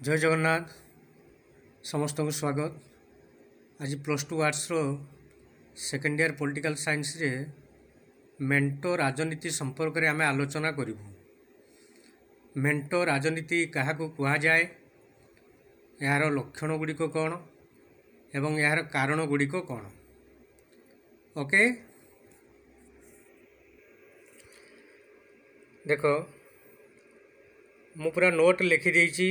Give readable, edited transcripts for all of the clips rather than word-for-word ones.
जय जगन्नाथ समस्त को स्वागत। आज +2 आर्ट्स रो सेकेंड ईयर पॉलिटिकल साइंस रे मेंटो राजनीति संपर्क में आम आलोचना करूँ। मेंटो राजनीति क्या कह जाए, यार लक्षण गुड़िक कौन एवं यार कारण गुड़िक कौन। ओके, देखो मु पूरा नोट लिखी देछि।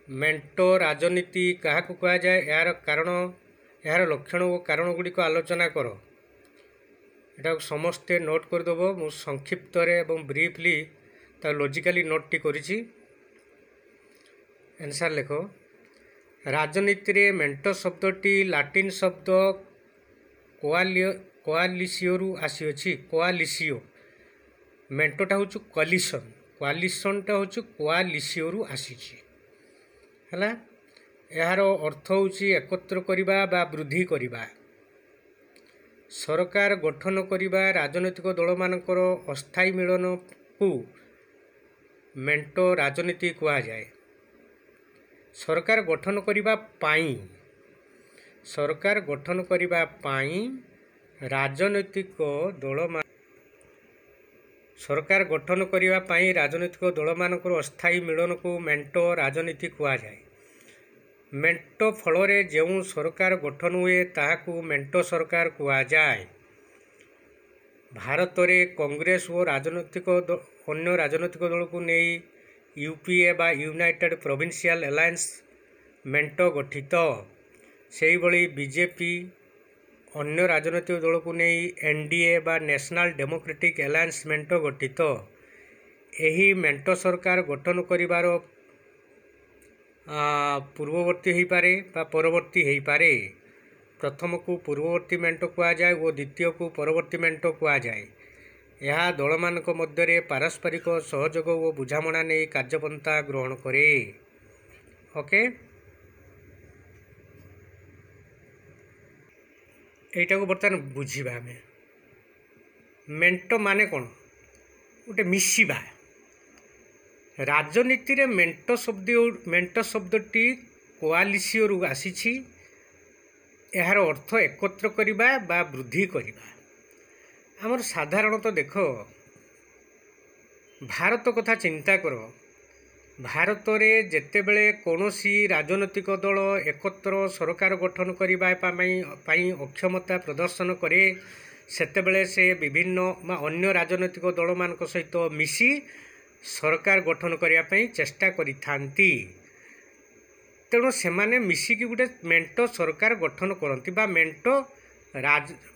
मेंटो राजनीति क्या कह जाए, यार कारण यार लक्षण और कारण गुड़िक आलोचना कर। यहाँ समस्ते नोट करदेव। मु संक्षिप्त एवं ब्रीफली लॉजिकली नोट टी करिछि। आंसर लेख। राजनीति रे मेंटो शब्दटी लाटिन शब्द कोआलिसियो आसी। कोआलिसियो मेंटोटा हूँ कोलिशन, कोआलिशनटा हूँ कोआलिसियो आसी। है यार अर्थ हूँ एकत्र करवा बा वृद्धि करवा, सरकार गठन करवा, राजनैतिक दल मानकर अस्थायी मिलन को मेंटो राजनीति कह जाए। सरकार गठन करने सरकार गठन करने राजनैतिक दल सरकार गठन करने राजनैतिक दल मानकर अस्थायी मिलन को मेंटो राजनीति कह जाए। मेंटो फल जो सरकार गठन हुए ताहाकू मेंटो सरकार कह जाए। भारत में कांग्रेस और अन्य राजनैतिक दल को नहीं यूपीए बा यूनाइटेड प्रोविंशियल अलायंस मेंटो गठित। से भली बीजेपी अन्य राजनैतिक दल को नहीं एनडीए बा नेशनल डेमोक्रेटिक अलायंस मेंटो गठित। यही मेंटो सरकार गठन करिवार पूर्ववर्ती हो पारे बा परवर्ती हो पारे। प्रथम को पूर्ववर्ती मेंटो कह जाए और द्वितीय को परवर्ती मेंटो कह जाए। यह दल मानक मध्य पारस्परिक सहयोग और बुझामणा नहीं कार्यपंथा ग्रहण करे। ओके, यहीटा को बर्तमान बुझा। आम मेंटो माने कौन, गोटे मिसिबा। राजनीति रे मेंटो शब्दटी कोआलिसियो आसी। यार अर्थ एकत्र करवा बा वृद्धि करवा। आमर साधारणतः देख, भारत कथा चिंता कर। भारत में जेतेबेले कौनसी राजनैतिक दल एकत्र सरकार गठन करने अक्षमता प्रदर्शन करे, सेतेबेले से विभिन्न अन्य राजनैतिक दल मान सहित मिसी सरकार गठन करने चेष्टा करिथांती। तेणु से माने मिसिकी गोटे मेंटो सरकार गठन करती बा मेंटो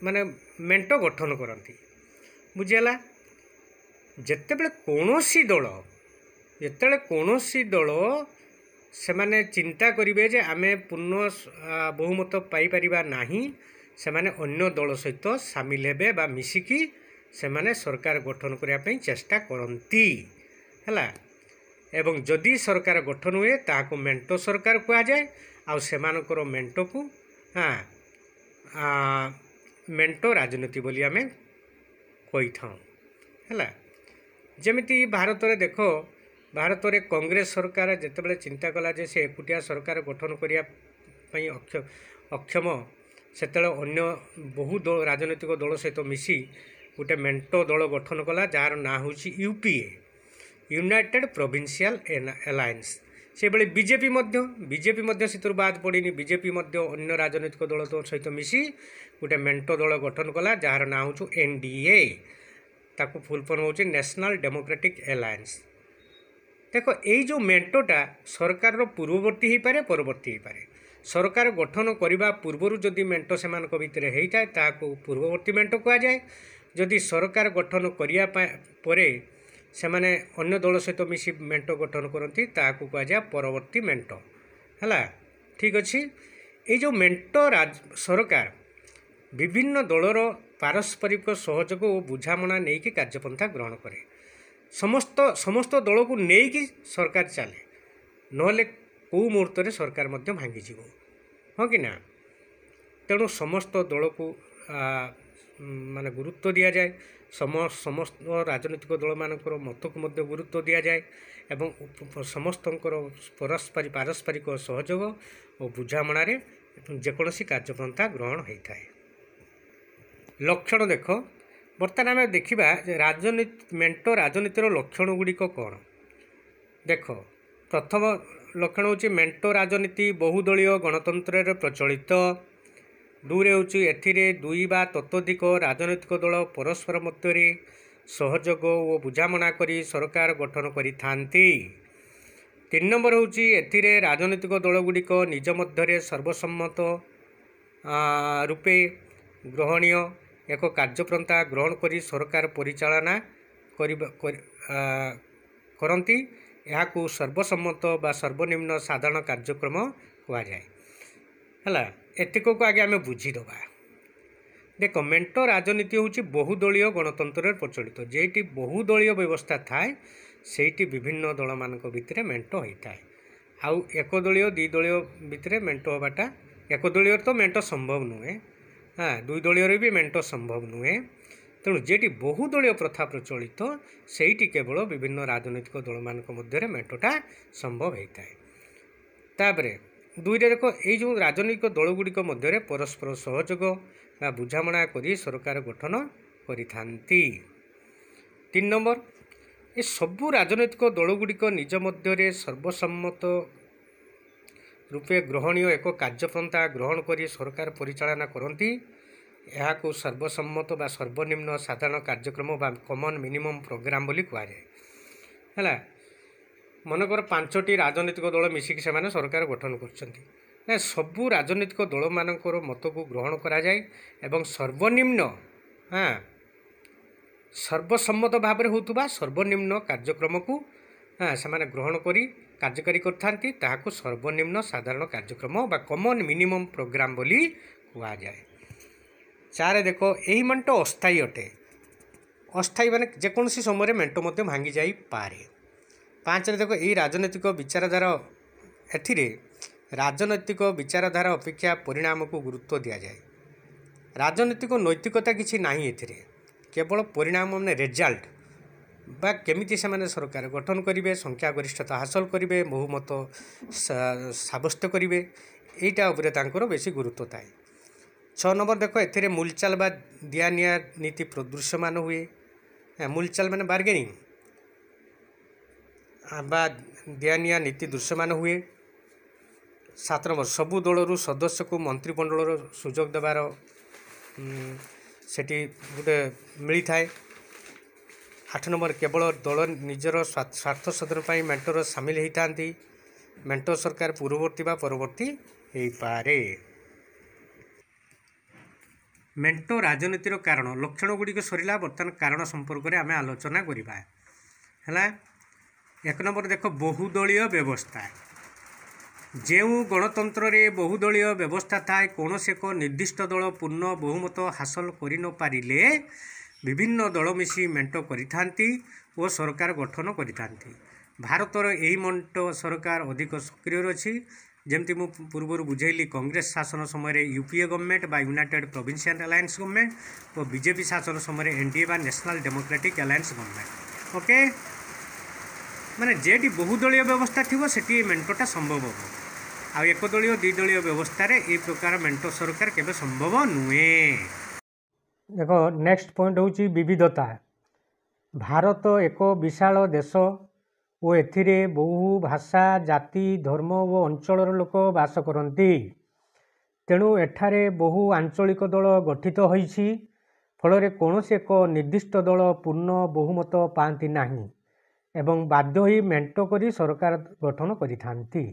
माने मेंटो गठन करती। बुझीगला। जेतेबेले कौनसी दल से माने चिंता करिवे जे आमे पूर्ण बहुमत पाई परिबा नाही, से माने अन्य दल सहित सामिल हेबे बा मिसिकी से माने सरकार गठन करने चेष्टा करती। है एवं जदि सरकार गठन हुए ताको मेंटो सरकार कह जाए। आउ सेमानकर मेंटो को मेंटो राजनीति बोली आमे कही था। है जमिति भारत में देख, भारत में कांग्रेस सरकार जितेबाला चिंता कला जे से एकुटिया सरकार गठन करने अक्षम, सेतले अन्य बहु राजनैतिक दल सहित मिसी गोटे मेंटो दल गठन कला जार ना हूँ यूपीए यूनाइटेड प्रोविंशियल अलायंस। से भली बीजेपी से बाद पड़नी। बीजेपी अन्य राजनैतिक दल सहित मिसी गोटे मेंटो दल गठन कला जार ना हूँ एनडीए। ताकू फुल फॉर्म हूँ नेशनल डेमोक्रेटिक अलायंस। देखो यही जो मेंटोटा सरकार पूर्ववर्ती हो पारे परवर्ती हो पारे। सरकार गठन करने पूर्वर जदि मेंटो से भितर होता है ताकू पूर्ववर्ती मेंटो कह जाए। जदि सरकार गठन करने से माने अन्य दल सहित मिसी मेंटो गठन करती ताकू कह जाए परवर्ती मेंटो। है ठीक अच्छे। ये जो मेंटो सरकार विभिन्न दलर पारस्परिक सहयोग और बुझामणा नहीं कि कार्यपंथा ग्रहण करे। समस्त दल को नहीं कि सरकार चले, नहले कौ मुहूर्त में सरकार भांगी जीव। हाँ कि ना। तेणु समस्त दल को ମାନେ ଗୁରୁତ୍ୱ ଦିଆଯାଏ। ସମସ୍ତ ରାଜନୈତିକ ଦଳମାନଙ୍କର ମତକୁ ମଧ୍ୟ ଗୁରୁତ୍ୱ ଦିଆଯାଏ ଏବଂ ସମସ୍ତଙ୍କର ପାରସ୍ପରିକ ସହଯୋଗ ଓ ବୁଝାମଣାରେ ଯେକୌଣସି କାର୍ଯ୍ୟପନ୍ଥା ଗ୍ରହଣ ହୋଇଥାଏ। ଲକ୍ଷଣ ଦେଖ, ବର୍ତ୍ତମାନ ଆମେ ଦେଖିବା ଯେ ମେଣ୍ଟ ରାଜନୀତିର ଲକ୍ଷଣ ଗୁଡ଼ିକ କ'ଣ। ଦେଖ, ପ୍ରଥମ ଲକ୍ଷଣ ହେଉଛି ମେଣ୍ଟ ରାଜନୀତି ବହୁଦଳୀୟ ଗଣତନ୍ତ୍ରରେ ପ୍ରଚଳିତ। ଦୁଇରେ ହେଉଛି ଏଥିରେ ଦୁଇ ବା ତତୋଧିକ ରାଜନୈତିକ ଦଳ ପରସ୍ପର ମଧ୍ୟରେ ସହଯୋଗ ଓ ବୁଝାମଣା କରି ସରକାର ଗଠନ କରିଥାନ୍ତି। 3 ନମ୍ବର ହେଉଛି ଏଥିରେ ରାଜନୈତିକ ଦଳଗୁଡ଼ିକ ନିଜ ମଧ୍ୟରେ ସର୍ବସମ୍ମତ ରୂପେ ଗ୍ରହଣୀୟ ଏକ କାର୍ଯ୍ୟପନ୍ଥା ଗ୍ରହଣ କରି ସରକାର ପରିଚାଳନା କରନ୍ତି। ଏହାକୁ ସର୍ବସମ୍ମତ ବା ସର୍ବନିମ୍ନ ସାଧାରଣ କାର୍ଯ୍ୟକ୍ରମ କୁହାଯାଏ। ହେଲା, ଏତିକକୁ ଆଗେ ଆମେ ବୁଝିଦେବା। ଦେଖ, ମେଣ୍ଟ ରାଜନୀତି ହେଉଛି ବହୁଦଳୀୟ ଗଣତନ୍ତ୍ରରେ ପ୍ରଚଳିତ। ଯେଉଁଠି ବହୁଦଳୀୟ ବ୍ୟବସ୍ଥା ଥାଏ ସେଇଠି ବିଭିନ୍ନ ଦଳମାନଙ୍କ ଭିତରେ ମେଣ୍ଟ ହୋଇଥାଏ। ଆଉ ଏକଦଳୀୟ ଦ୍ୱିଦଳୀୟ ଭିତରେ ମେଣ୍ଟ ହେବାଟା, ଏକଦଳୀୟରେ ତ ମେଣ୍ଟ ସମ୍ଭବ ନୁହେଁ, ଦୁଇ ଦଳୀୟରେ ବି ମେଣ୍ଟ ସମ୍ଭବ ନୁହେଁ। ତେଣୁ ଯେଉଁଠି ବହୁଦଳୀୟ ପ୍ରଥା ପ୍ରଚଳିତ ସେଇଠି କେବଳ ବିଭିନ୍ନ ରାଜନୈତିକ ଦଳମାନଙ୍କ ମଧ୍ୟରେ ମେଣ୍ଟଟା ସମ୍ଭବ ହୋଇଥାଏ। ତାପରେ ଦୁଇରେ ଦେଖ, ଏଇ ଯେଉଁ ରାଜନୈତିକ ଦଳଗୁଡ଼ିକ ମଧ୍ୟରେ ପରସ୍ପର ସହଯୋଗ ବା ବୁଝାମଣା କରି ସରକାର ଗଠନ କରିଥାନ୍ତି। 3 ନମ୍ବର, ଏ ସବୁ ରାଜନୈତିକ ଦଳଗୁଡ଼ିକ ନିଜ ମଧ୍ୟରେ ସର୍ବସମ୍ମତ ରୂପେ ଗ୍ରହଣୀୟ ଏକ କାର୍ଯ୍ୟପନ୍ଥା ଗ୍ରହଣ କରି ସରକାର ପରିଚାଳନା କରନ୍ତି। ଏହାକୁ ସର୍ବସମ୍ମତ ବା ସର୍ବନିମ୍ନ ସାଧାରଣ କାର୍ଯ୍ୟକ୍ରମ ବା କମନ୍ ମିନିମମ୍ ପ୍ରୋଗ୍ରାମ ବୋଲି କୁହାଯାଏ। ହେଲା, ମନେକର 5ଟି ରାଜନୈତିକ ଦଳ ମିଶିକି ସେମାନେ ସରକାର ଗଠନ କରୁଛନ୍ତି। ସବୁ ରାଜନୈତିକ ଦଳମାନଙ୍କର ମତକୁ ଗ୍ରହଣ କରାଯାଏ ଏବଂ ସର୍ବସମ୍ମତ ଭାବରେ ହେଉଥିବା ସର୍ବନିମ୍ନ କାର୍ଯ୍ୟକ୍ରମକୁ ସେମାନେ ଗ୍ରହଣ କରି କାର୍ଯ୍ୟକାରୀ କରିଥାନ୍ତି। ତାହାକୁ ସର୍ବନିମ୍ନ ସାଧାରଣ କାର୍ଯ୍ୟକ୍ରମ ବା କମନ୍ ମିନିମମ୍ ପ୍ରୋଗ୍ରାମ ବୋଲି କୁହାଯାଏ। 4 ଦେଖ, ଏହି ମେଣ୍ଟ ଅସ୍ଥାୟୀ ଅଟେ। ଅସ୍ଥାୟୀ ମାନେ ଯେକୌଣସି ସମୟରେ ମେଣ୍ଟ ମଧ୍ୟ ଭାଙ୍ଗି ଯାଇପାରେ। 5ରେ ଦେଖ, ଏଥିରେ ରାଜନୈତିକ ବିଚାରଧାରା ଅପେକ୍ଷା ପରିଣାମକୁ ଗୁରୁତ୍ୱ ଦିଆଯାଏ। ରାଜନୈତିକ ନୈତିକତା କିଛି ନାହିଁ ଏଥିରେ, କେବଳ ପରିଣାମ ମାନେ ରେଜଲ୍ଟ ବା କେମିତି ସେମାନେ ସରକାର ଗଠନ କରିବେ, ସଂଖ୍ୟାଗରିଷ୍ଠତା ହାସଲ କରିବେ, ବହୁମତ ସାବ୍ୟସ୍ତ କରିବେ, ଏଇଟା ଉପରେ ତାଙ୍କର ବେଶୀ ଗୁରୁତ୍ୱ ଥାଏ। 6 ନମ୍ବର ଦେଖ, ଏଥିରେ ମୁଲଚାଲ ବା ଦିଆନିଆ ନୀତି ପ୍ରଦୃଶ୍ୟମାନ ହୁଏ। ମୁଲଚାଲ ମାନେ ବାର୍ଗେନିଂ ବା ଦିଆନିଆ ନୀତି ଦୃଶ୍ୟମାନ ହୁଏ। 7 ନମ୍ବର, ସବୁ ଦଳରୁ ସଦସ୍ୟକୁ ମନ୍ତ୍ରିମଣ୍ଡଳର ସୁଯୋଗ ଦେବାର ସେଠି ଗୋଟେ ମିଳିଥାଏ। 8 ନମ୍ବର, କେବଳ ଦଳ ନିଜର ସ୍ୱାର୍ଥ ସାଧନ ପାଇଁ ମେଣ୍ଟର ସାମିଲ ହୋଇଥାନ୍ତି। ମେଣ୍ଟ ସରକାର ପୂର୍ବବର୍ତ୍ତୀ ବା ପରବର୍ତ୍ତୀ ହୋଇପାରେ। ମେଣ୍ଟ ରାଜନୀତିର କାରଣ ଲକ୍ଷଣ ଗୁଡ଼ିକ ସରିଲା। ବର୍ତ୍ତମାନ କାରଣ ସମ୍ପର୍କରେ ଆମେ ଆଲୋଚନା କରିବା। ହେଲା, 1 ନମ୍ବର ଦେଖ, ବହୁଦଳୀୟ ବ୍ୟବସ୍ଥା। ଯେଉଁ ଗଣତନ୍ତ୍ରରେ ବହୁଦଳୀୟ ବ୍ୟବସ୍ଥା ଥାଏ, କୌଣସି ଏକ ନିର୍ଦ୍ଦିଷ୍ଟ ଦଳ ପୂର୍ଣ୍ଣ ବହୁମତ ହାସଲ କରିନପାରିଲେ ବିଭିନ୍ନ ଦଳ ମିଶି ମେଣ୍ଟ କରିଥାନ୍ତି ଓ ସରକାର ଗଠନ କରିଥାନ୍ତି। ଭାରତର ଏହି ମେଣ୍ଟ ସରକାର ଅଧିକ ସକ୍ରିୟ ଅଛି। ଯେମିତି ମୁଁ ପୂର୍ବରୁ ବୁଝେଇଲି, କଂଗ୍ରେସ ଶାସନ ସମୟରେ ୟୁପିଏ ଗଭର୍ଣ୍ଣମେଣ୍ଟ ବା ୟୁନାଇଟେଡ୍ ପ୍ରୋଭିନ୍ସିଆଲ ଆଲାଏନ୍ସ ଗଭର୍ଣ୍ଣମେଣ୍ଟ ଓ ବିଜେପି ଶାସନ ସମୟରେ ଏନଡିଏ ବା national democratic alliance government. Okay, ମାନେ ଯେଠି ବହୁଦଳୀୟ ବ୍ୟବସ୍ଥା ଥିବ ସେଠି ଏ ମେଣ୍ଟଟା ସମ୍ଭବ ହେବ। ଆଉ ଏକଦଳୀୟ ଦ୍ୱିଦଳୀୟ ବ୍ୟବସ୍ଥାରେ ଏହି ପ୍ରକାର ମେଣ୍ଟ ସରକାର କେବେ ସମ୍ଭବ ନୁହେଁ। ଦେଖ, ନେକ୍ସଟ ପଏଣ୍ଟ ହେଉଛି ବିବିଧତା। ଭାରତ ଏକ ବିଶାଳ ଦେଶ ଓ ଏଥିରେ ବହୁ ଭାଷା, ଜାତି, ଧର୍ମ ଓ ଅଞ୍ଚଳର ଲୋକ ବାସ କରନ୍ତି। ତେଣୁ ଏଠାରେ ବହୁ ଆଞ୍ଚଳିକ ଦଳ ଗଠିତ ହୋଇଛି। ଫଳରେ କୌଣସି ଏକ ନିର୍ଦ୍ଦିଷ୍ଟ ଦଳ ପୂର୍ଣ୍ଣ ବହୁମତ ପାଆନ୍ତି ନାହିଁ ଏବଂ ବାଧ୍ୟ ହୋଇ ମେଣ୍ଟ କରି ସରକାର ଗଠନ କରିଥାନ୍ତି।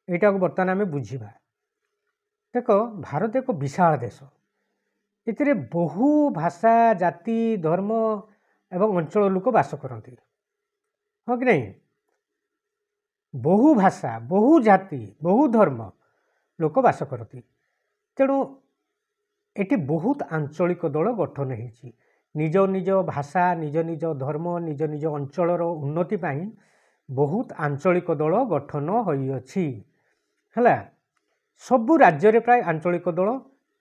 ଏଇଟାକୁ ବର୍ତ୍ତମାନ ଆମେ ବୁଝିବା। ଦେଖ, ଭାରତ ଏକ ବିଶାଳ ଦେଶ। ଏଥିରେ ବହୁ ଭାଷା, ଜାତି, ଧର୍ମ ଏବଂ ଅଞ୍ଚଳ ଲୋକ ବାସ କରନ୍ତି। ହଁ କି ନାହିଁ? ବହୁ ଭାଷା, ବହୁ ଜାତି, ବହୁ ଧର୍ମ ଲୋକ ବାସ କରନ୍ତି। ତେଣୁ ଏଠି ବହୁତ ଆଞ୍ଚଳିକ ଦଳ ଗଠନ ହୋଇଛି। ନିଜ ନିଜ ଭାଷା, ନିଜ ନିଜ ଧର୍ମ, ନିଜ ନିଜ ଅଞ୍ଚଳର ଉନ୍ନତି ପାଇଁ ବହୁତ ଆଞ୍ଚଳିକ ଦଳ ଗଠନ ହୋଇଅଛି। ହେଲା, ସବୁ ରାଜ୍ୟରେ ପ୍ରାୟ ଆଞ୍ଚଳିକ ଦଳ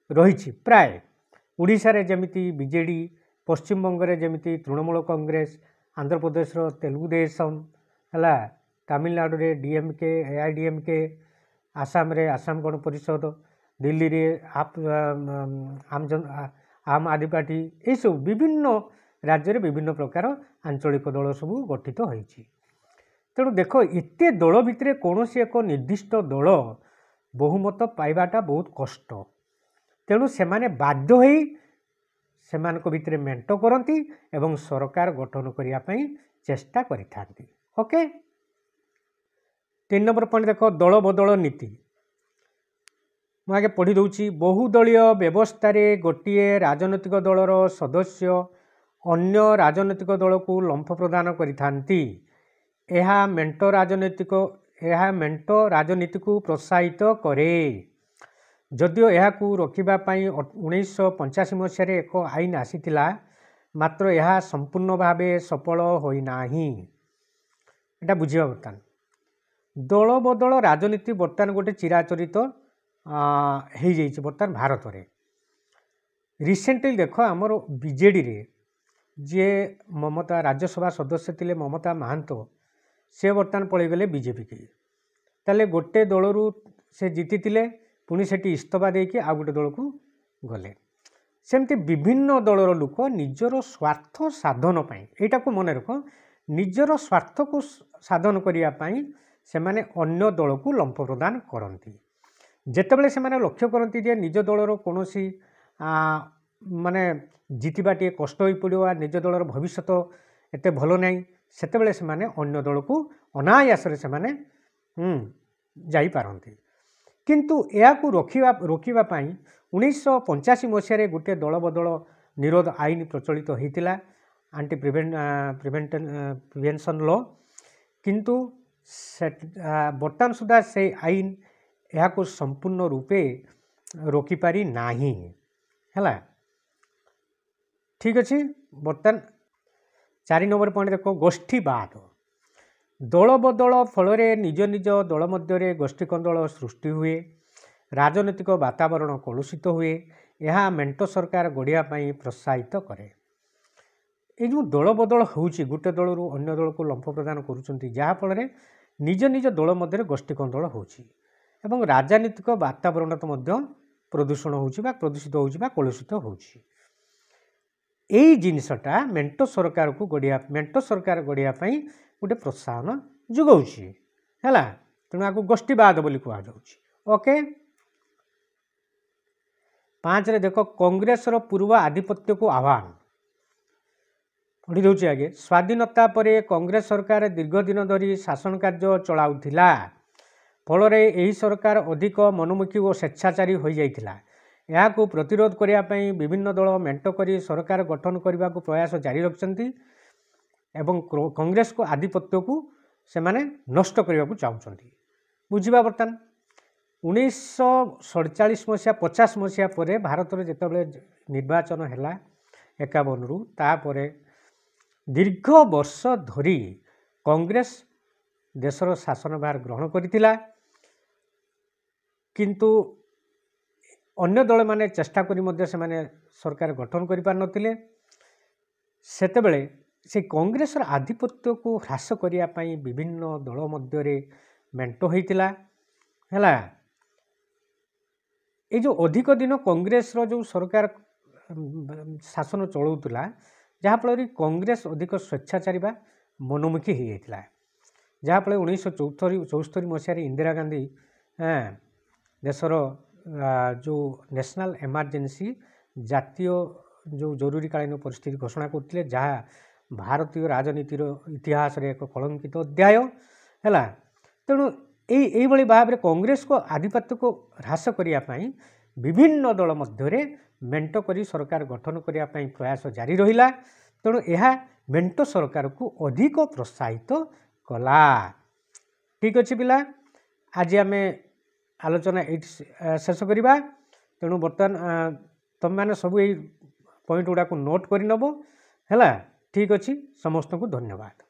ରହିଛି ପ୍ରାୟ। ओडिशा रे जेमिति बीजेडी, पश्चिम बंग रे जेमिति तृणमूल कांग्रेस, आंध्र प्रदेश रो तेलुगु देशम हला, तमिलनाडु रे डीएमके एआईडीएमके, आसाम रे आसाम गण परिषद, दिल्ली रे आम आदमी पार्टी, ये सब विभिन्न राज्य रे विभिन्न प्रकार आंचलिक दल सब गठित होइछि। तेणु देख एते दल भितर कौन एक निर्दिष्ट दल बहुमत पाइबाटा बहुत कष्ट। तेणु सेमाने बाध्य होई सेमानक भितर मेंट करती एवं सरकार गठन करिया पई चेष्टा करिथांती। ओके, 3 नंबर पॉइंट देख दल बदल नीति। मैं आगे पढ़ी दूची। बहुदलीय व्यवस्था रे गोटे राजनैतिक दलर सदस्य अन्य राजनैतिक दल को लंफ प्रदान करिथांती। यह मेंट राजनीति को प्रोत्साहित करे। जदिओ यह रोकवा 1985 मसीह एक आईन आसीथिला, मात्र यह संपूर्ण भाव सफल होइनाही। एटा बुझिबा बर्तमान दल बदल राजनीति बर्तमान गोटे चिराचरित हो जाइए बर्तमान भारत में। रिसेंटली देख आमर बीजेडी रे जे ममता राज्यसभा सदस्य थिले ममता महांतो, से बर्तमान पलैगले बीजेपी की। ताले गोटे दलरू से जीति पुणी से इस्तफा देके आ गोटे दल को गले। सेमती विभिन्न दलर लोक निजर स्वार्थ साधन पाई, एटा को मन रख, निजर स्वार्थ को साधन करिया पाई से माने अन्य दल को लंफ प्रदान करती। जेतेबेले से माने लक्ष्य करती जे निज दलर कौन माने जीतवा टे कष्ट हो पड़ो, निज दलर भविष्य एते भल नहीं, सेतेबेले से माने अन्य दल को अनायास से माने जाई पारंती। किंतु या रोकवा 1985 मसीह गोटे दल बदल निरोध आईन प्रचलित होता, आंटी प्रिवेंशन लॉ। किंतु बर्तमान सुधा से आईन यह संपूर्ण रूपे रोकिपारी नाही है। ठीक अच्छे, बर्तमान 4 नंबर पॉइंट देखो गोष्ठीवाद। दल बदल फल निज निज दल मध्य गोष्ठी कंदल सृष्टि हुए, राजनीतिक वातावरण कलुषित हुए। यह मेंट सरकार गढ़ियापी प्रोत्साहित करे। ये जो दल बदल होउची, गोटे दल रु अन्य दल को लंफ प्रदान करुचंती, जहाँफल निज निज दल मध्य गोष्ठी कंदल होउची एवं राजनीतिक वातावरण तो मध्य प्रदूषण होउची बा प्रदूषित होउची बा कलुषित होउची। एई जिनिसटा मेंट सरकार को मेंट सरकार गढ़ियापी गोटे प्रोत्साहन जोगाउची हैला। तेणु आपको गोष्ठीवाद बोली कहा जाउची। ओके, 5 रे देखो कांग्रेस रो पूर्व आधिपत्य को आह्वान। पढ़ी दूची आगे। स्वाधीनता परे कांग्रेस सरकार दीर्घ दिन धरी शासन कार्य चलाउथिला, फल यही सरकार अधिक मनोमुखी और स्वेच्छाचारी हो जाइथिला। यहाकू प्रतिरोध करिया पई विभिन्न दल मेंट करी सरकार गठन करने को प्रयास जारी रखिछंती एवं कांग्रेस को आधिपत्य को से माने नष्ट करने को चाहूँगी। बुझा बर्तमान 1947 मसीहा 50 मसीहा पर भारत में जितेबाला निर्वाचन है 51 रु तापर दीर्घ वर्ष धरी कांग्रेस देशर शासन भार ग्रहण करथिला। किंतु अन्य दल माने चेष्टा करी मध्य से माने सरकार गठन करि पार नथिले। सेतेबेले से कांग्रेस आधिपत्य को ह्रास करिया पई विभिन्न दल मध्य रे मेंट होइतिला हैला। ये जो अधिक दिन कांग्रेस रो जो सरकार शासन चलाउतला, जहाँफल कांग्रेस अधिक स्वेच्छाचारी बा मनोमुखी हो जाता, जहाँफल 1974 मसीह इंदिरा गांधी देशर जो नेशनल एमरजेंसी जातीय जो जरूरीकालीन परिस्थिति घोषणा करते, जहाँ भारतीय राजनीतिर इतिहास रे एक कलंकित अध्याय है। तेणु यही भाव में कांग्रेस को आधिपत्य को ह्रास करने विभिन्न दल मध्य मेंट करी सरकार गठन करने प्रयास जारी रहिला। तेणु यह मेंट सरकार को अधिक प्रोत्साहित कला। ठीक अच्छे पिला, आज आम आलोचना ये शेष करवा। तेणु बर्तमान तुम मैंने सब यही पॉइंट गुड़ा को नोट कर नब है। ठीक अच्छे, समस्त को धन्यवाद।